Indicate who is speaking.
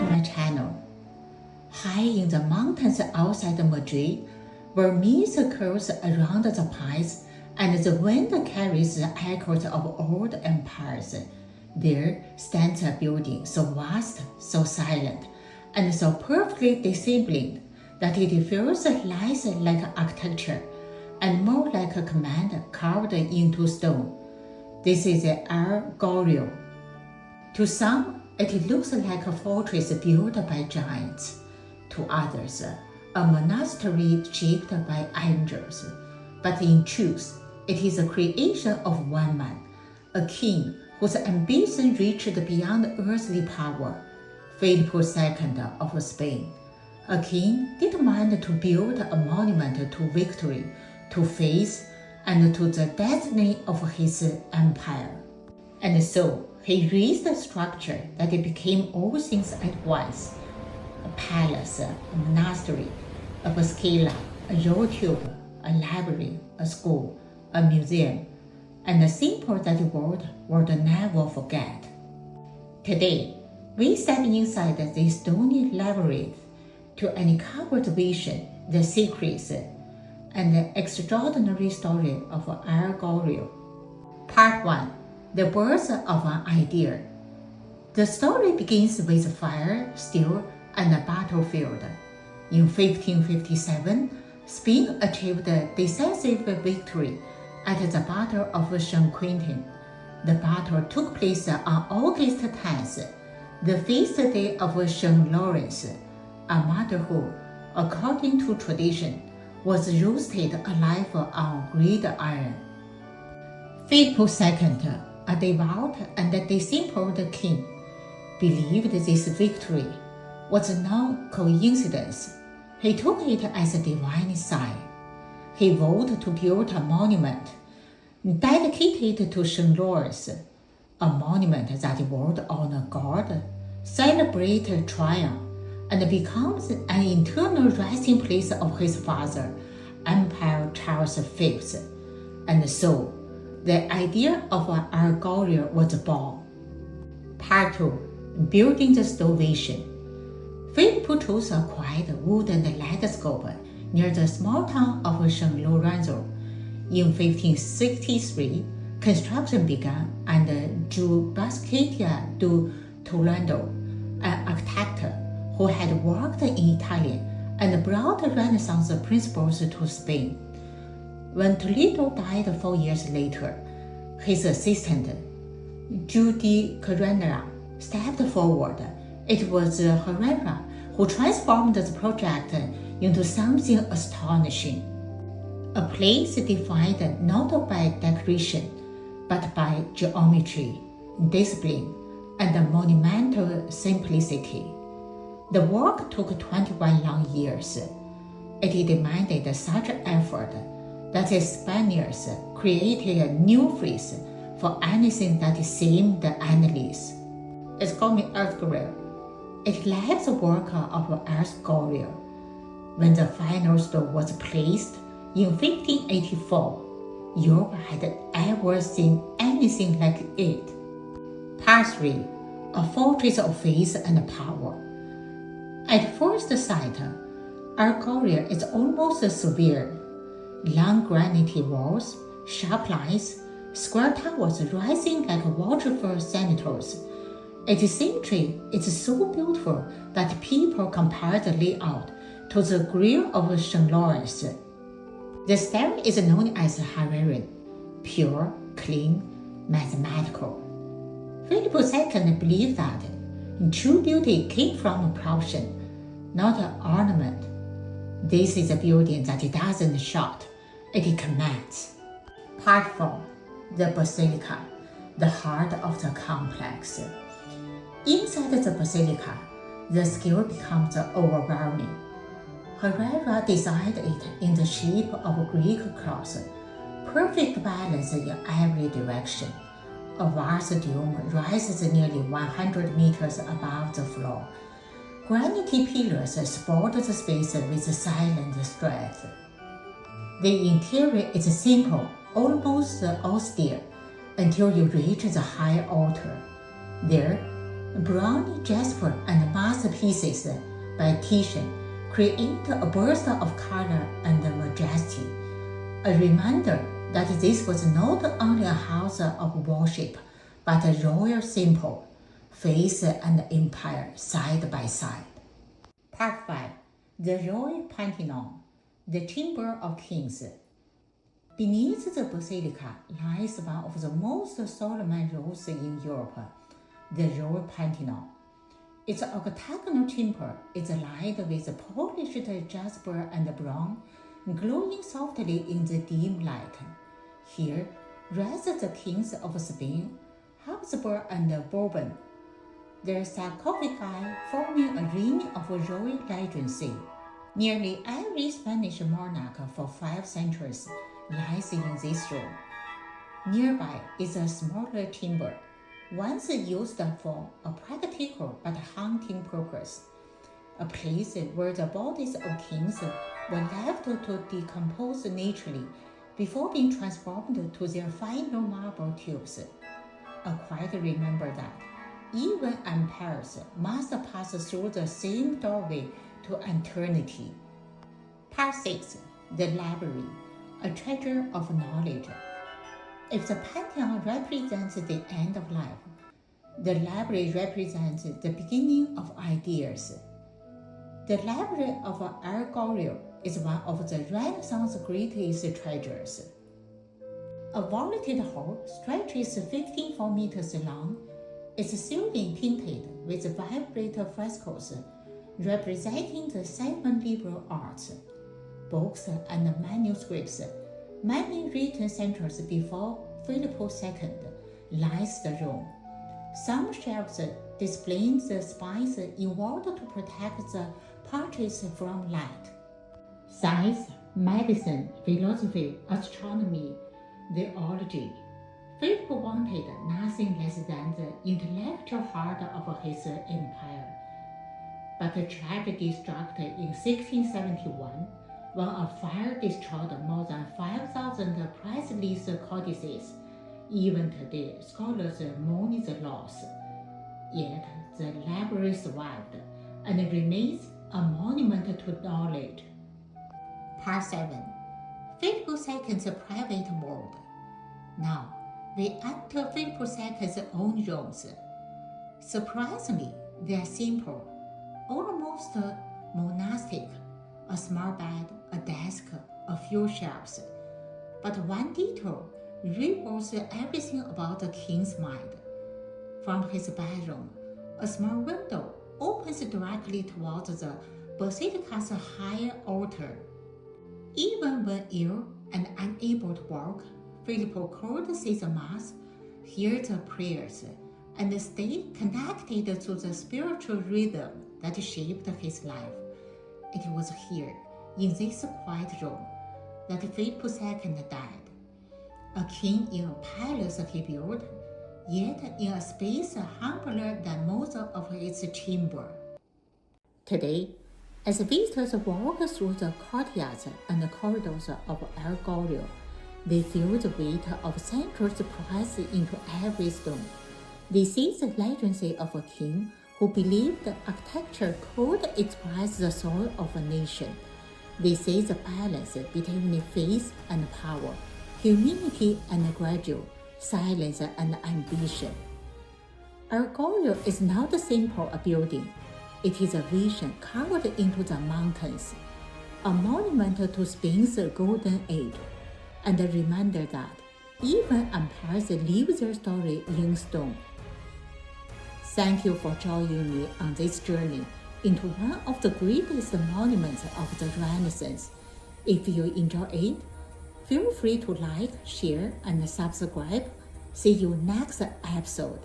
Speaker 1: Escorial channel. High in the mountains outside Madrid, where mist curls around the pines and the wind carries the echoes of old empires, there stands a building so vast, so silent, and so perfectly disciplined that it feels less like architecture and more like a command carved into stone. This is Escorial. To some, it looks like a fortress built by giants. To others, a monastery shaped by angels. But in truth, it is a creation of one man, a king whose ambition reached beyond earthly power, Philip II of Spain. A king determined to build a monument to victory, to faith, and to the destiny of his empire. And so he raised a structure that became all things at once: a palace, a monastery, a basilica, a road tube, a library, a school, a museum, and a symbol that the world would never forget. Today, we step inside this stony labyrinth to uncover the vision, the secrets, and the extraordinary story of Escorial. Part 1. The birth of an idea. The story begins with fire, steel, and a battlefield. In 1557, Spain achieved a decisive victory at the Battle of San Quentin. The battle took place on August 10th, the feast day of St. Lawrence, a mother who, according to tradition, was roasted alive on gridiron. Philip II, a devout and discipled king, believed this victory was no coincidence. He took it as a divine sign. He vowed to build a monument dedicated to St. Lawrence, a monument that would honor God, celebrate triumph, and becomes an eternal resting place of his father, Emperor Charles V. And so, the idea of Escorial was born. Part 2. Building the stone vision. Philip chose a quiet wooden landscape near the small town of San Lorenzo. In 1563, construction began, and Giù Baschettia do Toledo, an architect who had worked in Italy and brought Renaissance principles to Spain. When Toledo died 4 years later, his assistant, Giù Carrera, stepped forward. It was Herrera who transformed the project into something astonishing. A place defined not by decoration, but by geometry, discipline, and monumental simplicity. The work took 21 long years. It demanded such effort that the Spaniards created a new phrase for anything that seemed endless. It's called Escorial. It left the work of Escorial. When the final stone was placed in 1584, Europe had ever seen anything like it. Part 3. A fortress of faith and power. At first sight, Escorial is almost severe. Long granite walls, sharp lines, square towers rising like watchful senators. Its symmetry is so beautiful that people compare the layout to the grill of St. Lawrence. The style is known as Herrerian, pure, clean, mathematical. Philip II believed that true beauty came from production, not an ornament. This is a building that doesn't shout, it commands. Part 4. The Basilica, the heart of the complex. Inside the basilica, the scale becomes overwhelming. Herrera designed it in the shape of a Greek cross, perfect balance in every direction. A vast dome rises nearly 100 meters above the floor. Granite pillars support the space with silent strength. The interior is simple, almost austere, until you reach the high altar. There, bronze, jasper, and moss pieces by Titian create a burst of color and majesty, a reminder that this was not only a house of worship, but a royal symbol, faith and empire side by side. Part 5. The Royal Pantheon, the Chamber of Kings. Beneath the basilica lies one of the most solemn rooms in Europe, the Royal Pantheon. Its octagonal chamber is lined with polished jasper and bronze, glowing softly in the dim light. Here rest the kings of Spain, Habsburg and Bourbon, their sarcophagi forming a ring of royal legacy. Nearly every Spanish monarch for 5 centuries lies in this room. Nearby is a smaller chamber, once used for a practical but haunting purpose, a place where the bodies of kings were left to decompose naturally before being transformed to their final marble tubes. A quiet reminder that even empires must pass through the same doorway to eternity. Part 6. The Library, a treasure of knowledge. If the Pantheon represents the end of life, the library represents the beginning of ideas. The Library of Escorial is one of the Renaissance's greatest treasures. A vaulted hall stretches 54 meters long, its ceiling painted with vibrant frescoes representing the 7 liberal arts, books and manuscripts, many written centuries before Philip II, lines the room. Some shelves displaying the spines involved to protect the portraits from light. Science, medicine, philosophy, astronomy, theology. Philip wanted nothing less than the intellectual heart of his empire. But a tragedy struck in 1671 when a fire destroyed more than 5,000 priceless codices. Even today, scholars mourn the loss. Yet, the library survived and remains a monument to knowledge. Part 7. Philip II's private world. Now, we enter Philip II's own rooms. Surprisingly, they are simple, almost monastic. A small bed, a desk, a few shelves. But one detail reveals everything about the king's mind. From his bedroom, a small window opens directly towards the basilica's high altar. Even when ill and unable to walk, Philip could see the Mass, hear the prayers, and stay connected to the spiritual rhythm that shaped his life. It was here, in this quiet room, that Philip II died. A king in a palace he built, yet in a space humbler than most of its chamber. Today, as visitors walk through the courtyards and corridors of Escorial, they feel the weight of centuries pressed into every stone. They see the legacy of a king who believed architecture could express the soul of a nation. They see the balance between faith and power, humility and gradual, silence and ambition. Escorial is not simply a building. It is a vision carved into the mountains, a monument to Spain's golden age, and a reminder that even empires leave their story in stone. Thank you for joining me on this journey into one of the greatest monuments of the Renaissance. If you enjoy it, feel free to like, share, and subscribe. See you next episode.